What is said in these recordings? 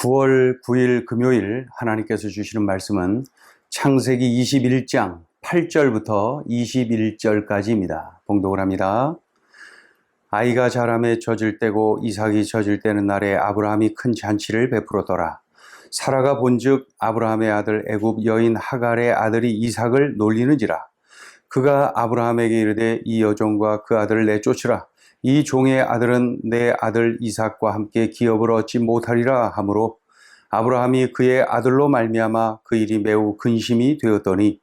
9월 9일 금요일 하나님께서 주시는 말씀은 창세기 21장 8절부터 21절까지입니다. 봉독을 합니다. 아이가 자라매 젖을 때고 이삭이 젖을 때는 날에 아브라함이 큰 잔치를 베풀었더라. 사라가 본즉 아브라함의 아들 애굽 여인 하갈의 아들이 이삭을 놀리는지라. 그가 아브라함에게 이르되 이 여종과 그 아들을 내쫓으라. 이 종의 아들은 내 아들 이삭과 함께 기업을 얻지 못하리라 하므로 아브라함이 그의 아들로 말미암아 그 일이 매우 근심이 되었더니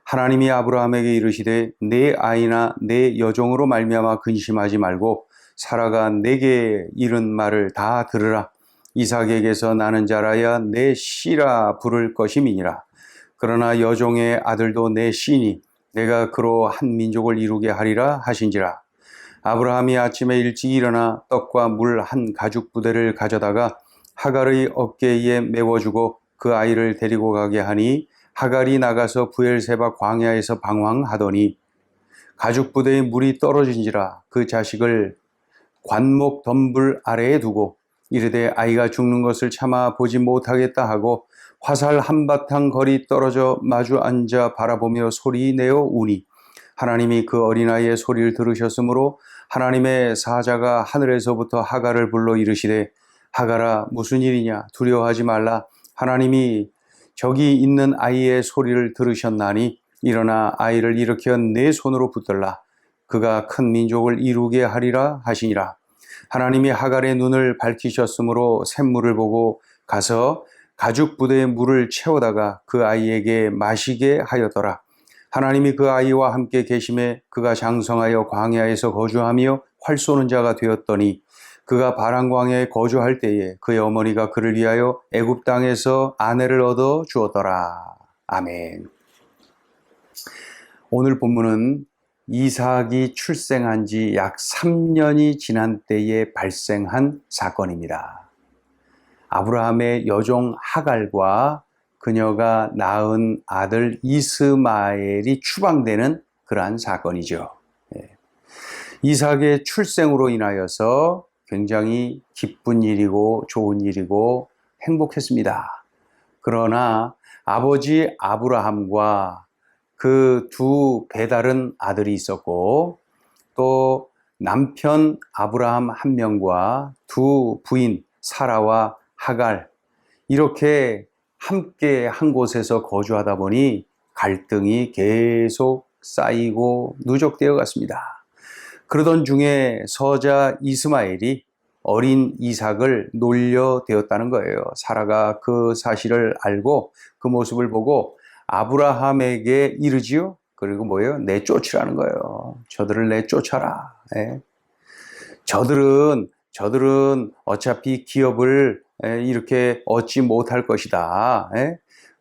하나님이 아브라함에게 이르시되 내 아이나 내 여종으로 말미암아 근심하지 말고 사라가 내게 이른 말을 다 들으라. 이삭에게서 나는 자라야 내 씨라 부를 것임이니라. 그러나 여종의 아들도 내 씨니 내가 그로 한 민족을 이루게 하리라 하신지라. 아브라함이 아침에 일찍 일어나 떡과 물 한 가죽 부대를 가져다가 하갈의 어깨에 메워주고 그 아이를 데리고 가게 하니 하갈이 나가서 브엘세바 광야에서 방황하더니 가죽 부대에 물이 떨어진지라. 그 자식을 관목 덤불 아래에 두고 이르되 아이가 죽는 것을 참아 보지 못하겠다 하고 화살 한바탕 거리 떨어져 마주 앉아 바라보며 소리내어 우니 하나님이 그 어린아이의 소리를 들으셨으므로 하나님의 사자가 하늘에서부터 하갈을 불러 이르시되 하갈아 무슨 일이냐 두려워하지 말라. 하나님이 저기 있는 아이의 소리를 들으셨나니 일어나 아이를 일으켜 내 손으로 붙들라. 그가 큰 민족을 이루게 하리라 하시니라. 하나님이 하갈의 눈을 밝히셨으므로 샘물을 보고 가서 가죽 부대에 물을 채우다가 그 아이에게 마시게 하였더라. 하나님이 그 아이와 함께 계심에 그가 장성하여 광야에서 거주하며 활 쏘는 자가 되었더니 그가 바란 광야에 거주할 때에 그의 어머니가 그를 위하여 애굽 땅에서 아내를 얻어 주었더라. 아멘. 오늘 본문은 이삭이 출생한 지 약 3년이 지난 때에 발생한 사건입니다. 아브라함의 여종 하갈과 그녀가 낳은 아들 이스마엘이 추방되는 그러한 사건이죠. 이삭의 출생으로 인하여서 굉장히 기쁜 일이고 좋은 일이고 행복했습니다. 그러나 아버지 아브라함과 그 두 배다른 아들이 있었고 또 남편 아브라함 한 명과 두 부인 사라와 하갈 이렇게 함께 한 곳에서 거주하다 보니 갈등이 계속 쌓이고 누적되어 갔습니다. 그러던 중에 서자 이스마엘이 어린 이삭을 놀려대었다는 거예요. 사라가 그 사실을 알고 그 모습을 보고 아브라함에게 이르지요. 그리고 뭐예요? 내쫓으라는 거예요. 저들을 내쫓아라. 저들은 어차피 기업을 이렇게 얻지 못할 것이다.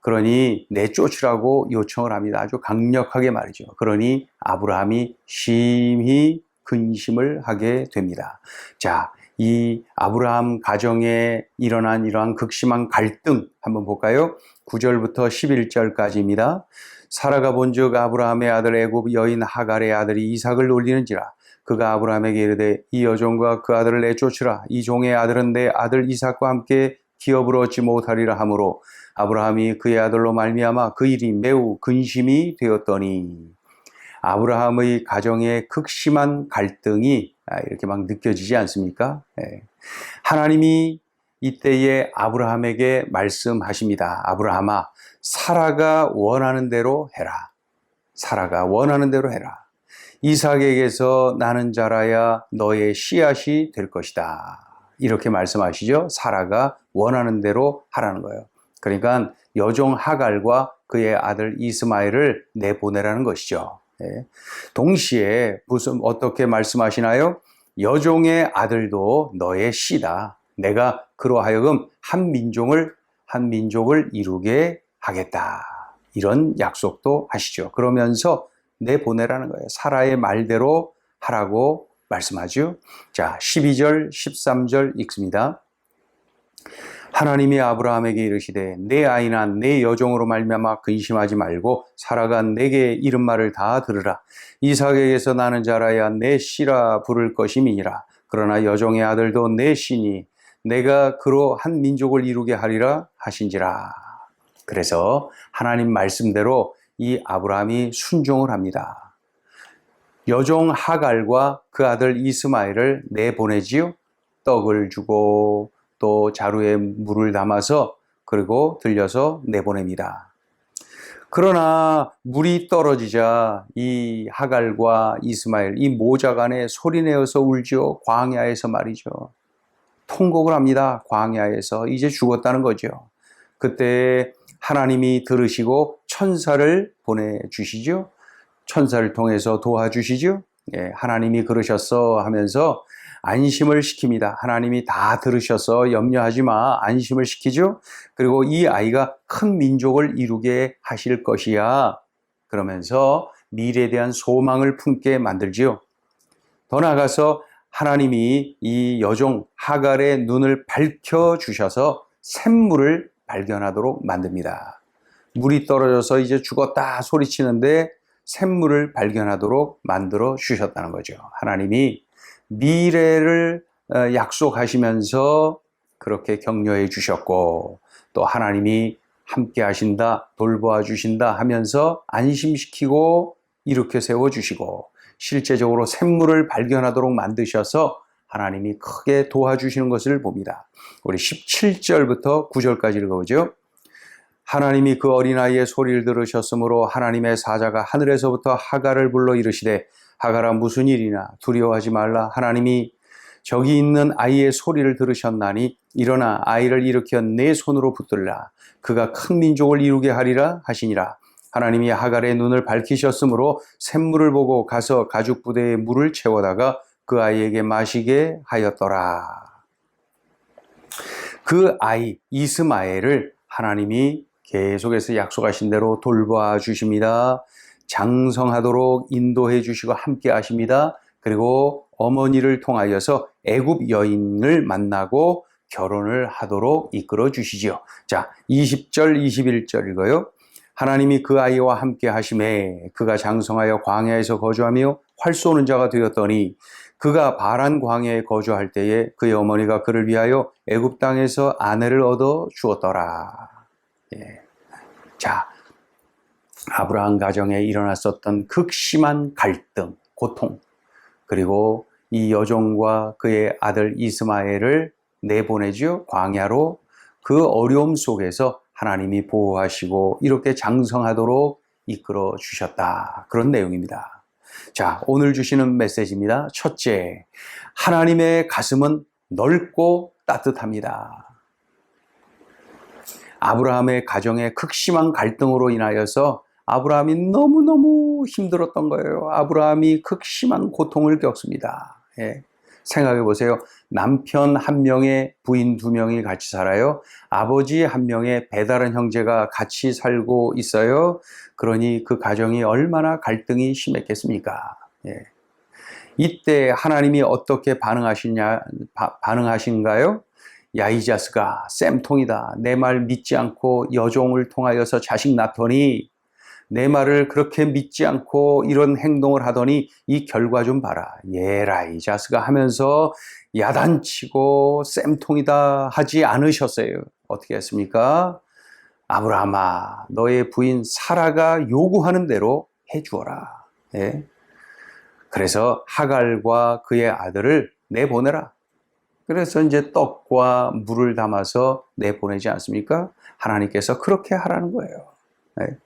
그러니 내쫓으라고 요청을 합니다. 아주 강력하게 말이죠. 그러니 아브라함이 심히 근심을 하게 됩니다. 자, 이 아브라함 가정에 일어난 이러한 극심한 갈등 한번 볼까요? 9절부터 11절까지입니다. 사라가 본즉 아브라함의 아들 애굽 여인 하갈의 아들이 이삭을 놀리는지라. 그가 아브라함에게 이르되 이 여종과 그 아들을 내쫓으라. 이 종의 아들은 내 아들 이삭과 함께 기업을 얻지 못하리라 하므로 아브라함이 그의 아들로 말미암아 그 일이 매우 근심이 되었더니 아브라함의 가정에 극심한 갈등이 이렇게 막 느껴지지 않습니까? 하나님이 이때에 아브라함에게 말씀하십니다. 아브라함아, 사라가 원하는 대로 해라. 사라가 원하는 대로 해라. 이삭에게서 나는 자라야 너의 씨앗이 될 것이다. 이렇게 말씀하시죠. 사라가 원하는 대로 하라는 거예요. 그러니까 여종 하갈과 그의 아들 이스마엘을 내보내라는 것이죠. 동시에 어떻게 말씀하시나요? 여종의 아들도 너의 씨다. 내가 그로 하여금 한 민족을 이루게 하겠다. 이런 약속도 하시죠. 그러면서 내보내라는 거예요. 사라의 말대로 하라고 말씀하죠. 자, 12절, 13절 읽습니다. 하나님이 아브라함에게 이르시되 내 아이나 내 여종으로 말미암아 근심하지 말고 사라가 내게 이른 말을 다 들으라. 이삭에게서 나는 자라야 내 씨라 부를 것임이니라. 그러나 여종의 아들도 내 씨니 내가 그로 한 민족을 이루게 하리라 하신지라. 그래서 하나님 말씀대로 이 아브라함이 순종을 합니다. 여종 하갈과 그 아들 이스마엘을 내보내지요. 떡을 주고 또 자루에 물을 담아서 그리고 들려서 내보냅니다. 그러나 물이 떨어지자 이 하갈과 이스마엘, 이 모자간에 소리내어서 울지요. 광야에서 말이죠. 통곡을 합니다. 광야에서 이제 죽었다는 거죠. 그때 하나님이 들으시고 천사를 보내주시죠. 천사를 통해서 도와주시죠. 예, 하나님이 그러셨어 하면서 안심을 시킵니다. 하나님이 다 들으셔서 염려하지 마. 안심을 시키죠. 그리고 이 아이가 큰 민족을 이루게 하실 것이야. 그러면서 미래에 대한 소망을 품게 만들지요. 더 나아가서 하나님이 이 여종 하갈의 눈을 밝혀주셔서 샘물을 발견하도록 만듭니다. 물이 떨어져서 이제 죽었다 소리치는데 샘물을 발견하도록 만들어 주셨다는 거죠. 하나님이 미래를 약속하시면서 그렇게 격려해 주셨고 또 하나님이 함께 하신다, 돌보아 주신다 하면서 안심시키고 일으켜 세워주시고 실제적으로 샘물을 발견하도록 만드셔서 하나님이 크게 도와주시는 것을 봅니다. 우리 17절부터 9절까지 읽어보죠. 하나님이 그 어린아이의 소리를 들으셨으므로 하나님의 사자가 하늘에서부터 하갈을 불러 이르시되 하갈아 무슨 일이냐 두려워하지 말라. 하나님이 저기 있는 아이의 소리를 들으셨나니 일어나 아이를 일으켜 내 손으로 붙들라. 그가 큰 민족을 이루게 하리라 하시니라. 하나님이 하갈의 눈을 밝히셨으므로 샘물을 보고 가서 가죽 부대에 물을 채워다가 그 아이에게 마시게 하였더라. 그 아이 이스마엘을 하나님이 계속해서 약속하신 대로 돌봐 주십니다. 장성하도록 인도해 주시고 함께 하십니다. 그리고 어머니를 통하여서 애굽 여인을 만나고 결혼을 하도록 이끌어 주시죠. 자, 20절, 21절 읽어요. 하나님이 그 아이와 함께 하심에 그가 장성하여 광야에서 거주하며 활 쏘는 자가 되었더니 그가 바란 광야에 거주할 때에 그의 어머니가 그를 위하여 애굽 땅에서 아내를 얻어 주었더라. 예. 자, 아브라함 가정에 일어났었던 극심한 갈등, 고통, 그리고 이 여종과 그의 아들 이스마엘을 내보내죠. 광야로. 그 어려움 속에서 하나님이 보호하시고 이렇게 장성하도록 이끌어 주셨다. 그런 내용입니다. 자, 오늘 주시는 메시지입니다. 첫째, 하나님의 가슴은 넓고 따뜻합니다. 아브라함의 가정의 극심한 갈등으로 인하여서 아브라함이 너무너무 힘들었던 거예요. 아브라함이 극심한 고통을 겪습니다. 예. 생각해 보세요. 남편 한 명에 부인 두 명이 같이 살아요. 아버지 한 명에 배다른 형제가 같이 살고 있어요. 그러니 그 가정이 얼마나 갈등이 심했겠습니까? 예. 이때 하나님이 어떻게 반응하신가요? 야, 이 자식아, 쌤통이다. 내 말 믿지 않고 여종을 통하여서 자식 낳더니 내 말을 그렇게 믿지 않고 이런 행동을 하더니 이 결과 좀 봐라. 얘라 이 자식아 하면서 야단치고 쌤통이다 하지 않으셨어요. 어떻게 했습니까? 아브라함아, 너의 부인 사라가 요구하는 대로 해주어라. 예? 그래서 하갈과 그의 아들을 내보내라. 그래서 이제 떡과 물을 담아서 내보내지 않습니까? 하나님께서 그렇게 하라는 거예요. 예?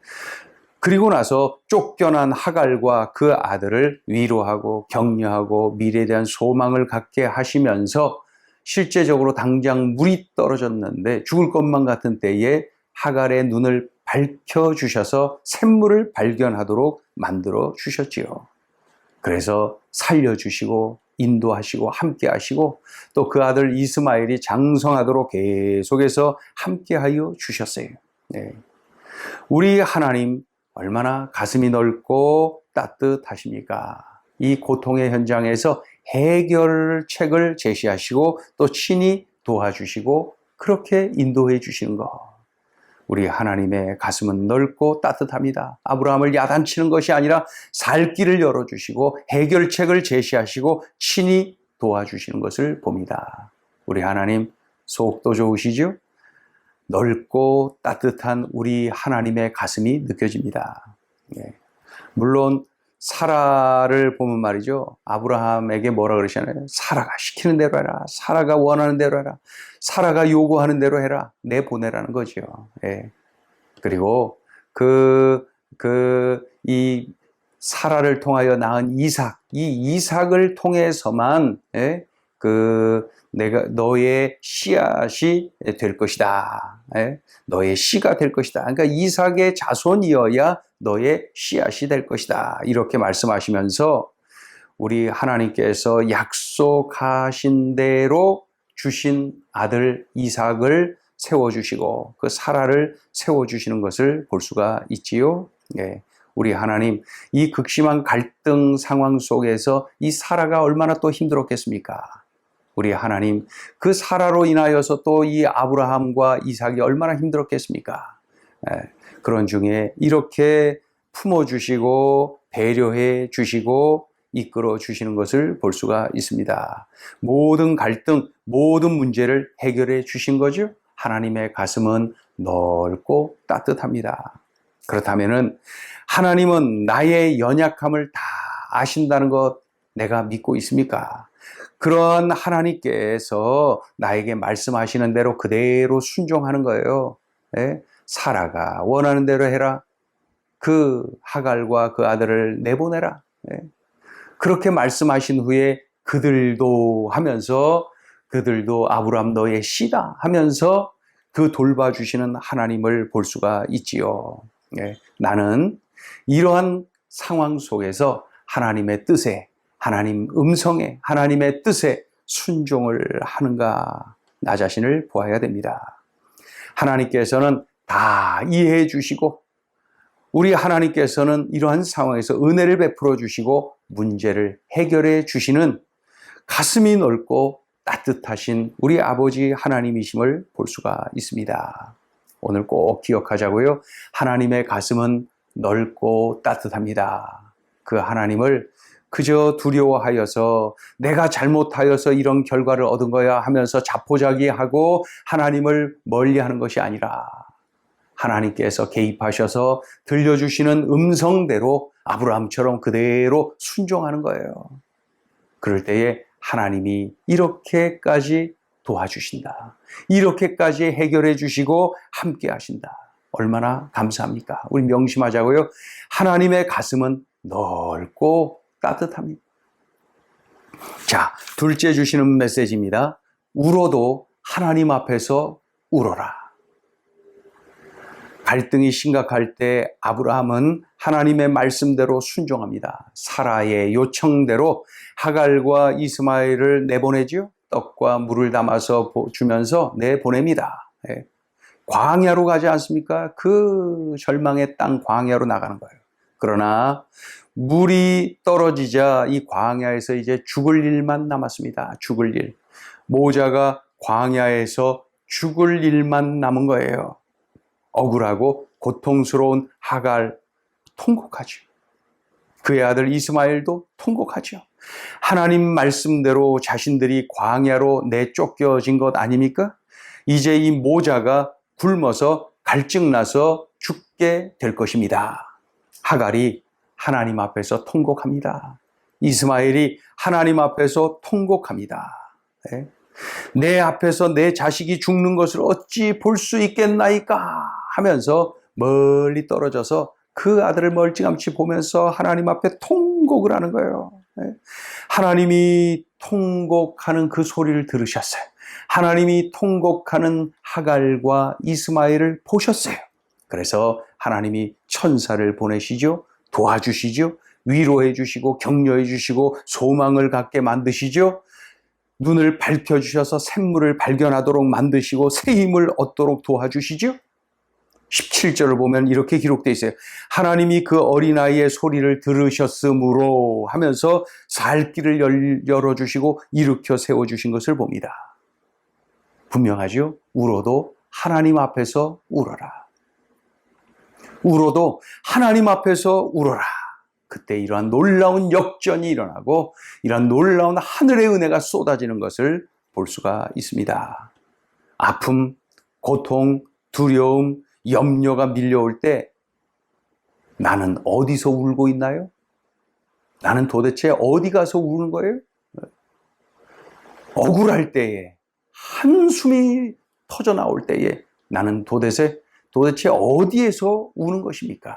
그리고 나서 쫓겨난 하갈과 그 아들을 위로하고 격려하고 미래에 대한 소망을 갖게 하시면서 실제적으로 당장 물이 떨어졌는데 죽을 것만 같은 때에 하갈의 눈을 밝혀주셔서 샘물을 발견하도록 만들어 주셨지요. 그래서 살려주시고 인도하시고 함께 하시고 또 그 아들 이스마엘이 장성하도록 계속해서 함께하여 주셨어요. 네. 우리 하나님 얼마나 가슴이 넓고 따뜻하십니까? 이 고통의 현장에서 해결책을 제시하시고 또 친히 도와주시고 그렇게 인도해 주시는 것. 우리 하나님의 가슴은 넓고 따뜻합니다. 아브라함을 야단치는 것이 아니라 살 길을 열어주시고 해결책을 제시하시고 친히 도와주시는 것을 봅니다. 우리 하나님 속도 좋으시죠? 넓고 따뜻한 우리 하나님의 가슴이 느껴집니다. 예. 물론 사라를 보면 말이죠. 아브라함에게 뭐라 그러시나요? 사라가 시키는 대로 해라. 사라가 원하는 대로 해라. 사라가 요구하는 대로 해라. 내보내라는 거죠. 예. 그리고 이 사라를 통하여 낳은 이삭, 이 이삭을 통해서만, 예? 내가 너의 씨앗이 될 것이다. 예? 너의 씨가 될 것이다. 그러니까 이삭의 자손이어야 너의 씨앗이 될 것이다. 이렇게 말씀하시면서 우리 하나님께서 약속하신 대로 주신 아들 이삭을 세워주시고 그 사라를 세워주시는 것을 볼 수가 있지요. 예. 우리 하나님, 이 극심한 갈등 상황 속에서 이 사라가 얼마나 또 힘들었겠습니까? 우리 하나님, 그 사라로 인하여서 또 이 아브라함과 이삭이 얼마나 힘들었겠습니까? 그런 중에 이렇게 품어주시고 배려해 주시고 이끌어 주시는 것을 볼 수가 있습니다. 모든 갈등, 모든 문제를 해결해 주신 거죠. 하나님의 가슴은 넓고 따뜻합니다. 그렇다면은 하나님은 나의 연약함을 다 아신다는 것 내가 믿고 있습니까? 그런 하나님께서 나에게 말씀하시는 대로 그대로 순종하는 거예요. 예? 사라가 원하는 대로 해라. 그 하갈과 그 아들을 내보내라. 예? 그렇게 말씀하신 후에 그들도 하면서 그들도 아브라함 너의 씨다 하면서 그 돌봐주시는 하나님을 볼 수가 있지요. 예, 나는 이러한 상황 속에서 하나님의 뜻에, 하나님 음성에, 하나님의 뜻에 순종을 하는가 나 자신을 보아야 됩니다. 하나님께서는 다 이해해 주시고 우리 하나님께서는 이러한 상황에서 은혜를 베풀어 주시고 문제를 해결해 주시는 가슴이 넓고 따뜻하신 우리 아버지 하나님이심을 볼 수가 있습니다. 오늘 꼭 기억하자고요. 하나님의 가슴은 넓고 따뜻합니다. 그 하나님을 그저 두려워하여서 내가 잘못하여서 이런 결과를 얻은 거야 하면서 자포자기하고 하나님을 멀리하는 것이 아니라 하나님께서 개입하셔서 들려주시는 음성대로 아브라함처럼 그대로 순종하는 거예요. 그럴 때에 하나님이 이렇게까지 도와주신다. 이렇게까지 해결해 주시고 함께 하신다. 얼마나 감사합니까? 우리 명심하자고요. 하나님의 가슴은 넓고 따뜻합니다. 자, 둘째 주시는 메시지입니다. 울어도 하나님 앞에서 울어라. 갈등이 심각할 때 아브라함은 하나님의 말씀대로 순종합니다. 사라의 요청대로 하갈과 이스마엘을 내보내죠. 떡과 물을 담아서 주면서 내보냅니다. 광야로 가지 않습니까? 그 절망의 땅 광야로 나가는 거예요. 그러나 물이 떨어지자 이 광야에서 이제 죽을 일만 남았습니다. 죽을 일. 모자가 광야에서 죽을 일만 남은 거예요. 억울하고 고통스러운 하갈 통곡하죠. 그의 아들 이스마엘도 통곡하죠. 하나님 말씀대로 자신들이 광야로 내쫓겨진 것 아닙니까? 이제 이 모자가 굶어서 갈증나서 죽게 될 것입니다. 하갈이 하나님 앞에서 통곡합니다. 이스마엘이 하나님 앞에서 통곡합니다. 내 앞에서 내 자식이 죽는 것을 어찌 볼 수 있겠나이까 하면서 멀리 떨어져서 그 아들을 멀찌감치 보면서 하나님 앞에 통곡을 하는 거예요. 하나님이 통곡하는 그 소리를 들으셨어요. 하나님이 통곡하는 하갈과 이스마엘을 보셨어요. 그래서 하나님이 천사를 보내시죠. 도와주시죠. 위로해 주시고 격려해 주시고 소망을 갖게 만드시죠. 눈을 밝혀주셔서 샘물을 발견하도록 만드시고 새 힘을 얻도록 도와주시죠. 17절을 보면 이렇게 기록되어 있어요. 하나님이 그 어린아이의 소리를 들으셨으므로 하면서 살 길을 열어주시고 일으켜 세워주신 것을 봅니다. 분명하죠? 울어도 하나님 앞에서 울어라. 울어도 하나님 앞에서 울어라. 그때 이러한 놀라운 역전이 일어나고 이러한 놀라운 하늘의 은혜가 쏟아지는 것을 볼 수가 있습니다. 아픔, 고통, 두려움, 염려가 밀려올 때 나는 어디서 울고 있나요? 나는 도대체 어디 가서 우는 거예요? 억울할 때에, 한숨이 터져 나올 때에 나는 도대체 어디에서 우는 것입니까?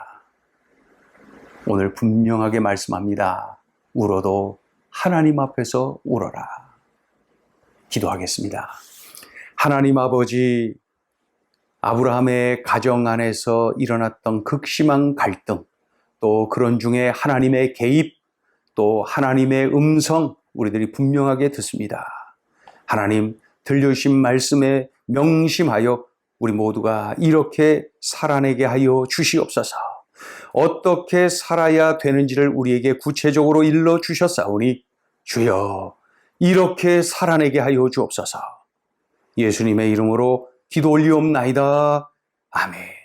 오늘 분명하게 말씀합니다. 울어도 하나님 앞에서 울어라. 기도하겠습니다. 하나님 아버지, 아브라함의 가정 안에서 일어났던 극심한 갈등, 또 그런 중에 하나님의 개입, 또 하나님의 음성, 우리들이 분명하게 듣습니다. 하나님, 들려주신 말씀에 명심하여 우리 모두가 이렇게 살아내게 하여 주시옵소서. 어떻게 살아야 되는지를 우리에게 구체적으로 일러 주셨사오니 주여 이렇게 살아내게 하여 주옵소서. 예수님의 이름으로 기도 올리옵나이다. 아멘.